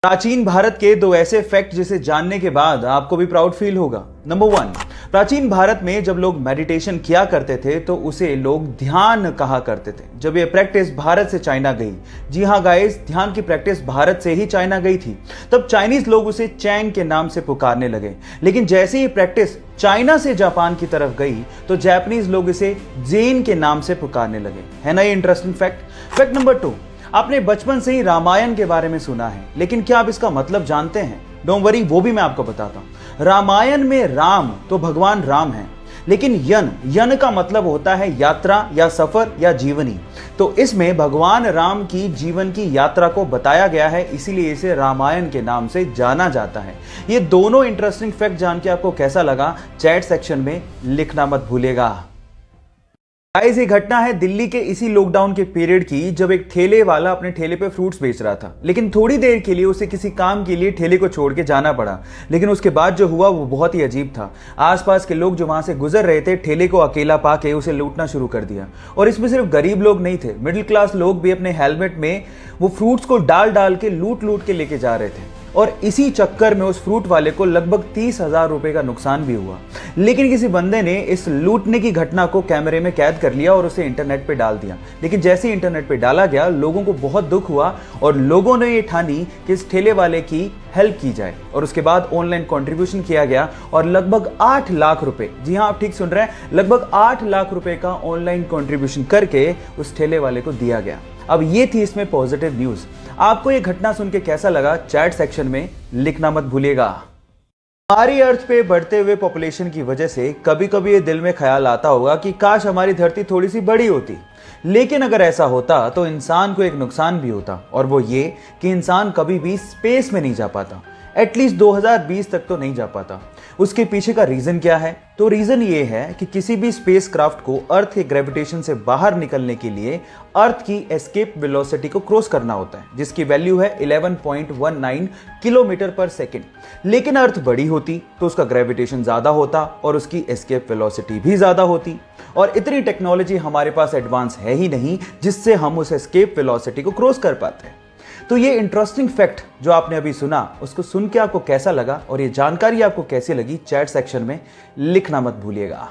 प्राचीन भारत के दो ऐसे फैक्ट जिसे जानने के बाद आपको भी प्राउड फील होगा। नंबर 1, प्राचीन भारत में जब लोग मेडिटेशन किया करते थे तो उसे लोग ध्यान कहा करते थे। जब ये प्रैक्टिस भारत से चाइना गई, जी हाँ गाइस, ध्यान की प्रैक्टिस भारत से ही चाइना गई थी, तब चाइनीज लोग उसे चैंग के नाम से पुकारने लगे। लेकिन जैसे ही प्रैक्टिस चाइना से जापान की तरफ गई तो जापानीज लोग इसे जेन के नाम से पुकारने लगे। है ना ये इंटरेस्टिंग फैक्ट। फैक्ट नंबर 2, आपने बचपन से ही रामायण के बारे में सुना है, लेकिन क्या आप इसका मतलब जानते हैं? डोंट वरी, वो भी मैं आपको बताता हूं। रामायण में राम तो भगवान राम है, लेकिन यन का मतलब होता है यात्रा या सफर या जीवनी। तो इसमें भगवान राम की जीवन की यात्रा को बताया गया है, इसीलिए इसे रामायण के नाम से जाना जाता है। ये दोनों इंटरेस्टिंग फैक्ट जान के आपको कैसा लगा, चैट सेक्शन में लिखना मत भूलिएगा। गाइस, ये घटना है दिल्ली के इसी लॉकडाउन के पीरियड की, जब एक ठेले वाला अपने ठेले पे फ्रूट्स बेच रहा था, लेकिन थोड़ी देर के लिए उसे किसी काम के लिए ठेले को छोड़ के जाना पड़ा। लेकिन उसके बाद जो हुआ वो बहुत ही अजीब था। आसपास के लोग जो वहां से गुजर रहे थे, ठेले को अकेला पाके उसे लूटना शुरू कर दिया। और इसमें सिर्फ गरीब लोग नहीं थे, मिडिल क्लास लोग भी अपने हेलमेट में वो फ्रूट्स को डाल डाल के लूट के लेके जा रहे थे। और इसी चक्कर में उस फ्रूट वाले को लगभग 30,000 रुपए का नुकसान भी हुआ। लेकिन किसी बंदे ने इस लूटने की घटना को कैमरे में कैद कर लिया और उसे इंटरनेट पे डाल दिया। लेकिन जैसे ही इंटरनेट पे डाला गया, लोगों को बहुत दुख हुआ और लोगों ने ये ठानी कि इस ठेले वाले की हेल्प की जाए। और उसके बाद ऑनलाइन कंट्रीब्यूशन किया गया और लगभग 8 लाख रुपए, जी हाँ आप ठीक सुन रहे हैं, लगभग 8 लाख रुपए का ऑनलाइन कंट्रीब्यूशन करके उस ठेले वाले को दिया गया। अब ये थी इसमें पॉजिटिव न्यूज। आपको ये घटना सुन के कैसा लगा, चैट सेक्शन में लिखना मत भूलिएगा। हमारी अर्थ पे बढ़ते हुए पॉपुलेशन की वजह से कभी कभी ये दिल में ख्याल आता होगा कि काश हमारी धरती थोड़ी सी बड़ी होती। लेकिन अगर ऐसा होता तो इंसान को एक नुकसान भी होता, और वो ये कि इंसान कभी भी स्पेस में नहीं जा पाता। एटलीस्ट 2020 तक तो नहीं जा पाता। उसके पीछे का रीजन क्या है? तो रीजन ये है कि किसी भी स्पेसक्राफ्ट को अर्थ के ग्रेविटेशन से बाहर निकलने के लिए अर्थ की एस्केप वेलोसिटी को क्रॉस करना होता है, जिसकी वैल्यू है 11.19 किलोमीटर पर सेकेंड। लेकिन अर्थ बड़ी होती तो उसका ग्रेविटेशन ज्यादा होता और उसकी एस्केप वेलोसिटी भी ज्यादा होती। और इतनी टेक्नोलॉजी हमारे पास एडवांस है ही नहीं जिससे हम उस एस्केप वेलोसिटी को क्रॉस कर पाते हैं। तो ये इंटरेस्टिंग फैक्ट जो आपने अभी सुना, उसको सुन के आपको कैसा लगा और ये जानकारी आपको कैसी लगी, चैट सेक्शन में लिखना मत भूलिएगा।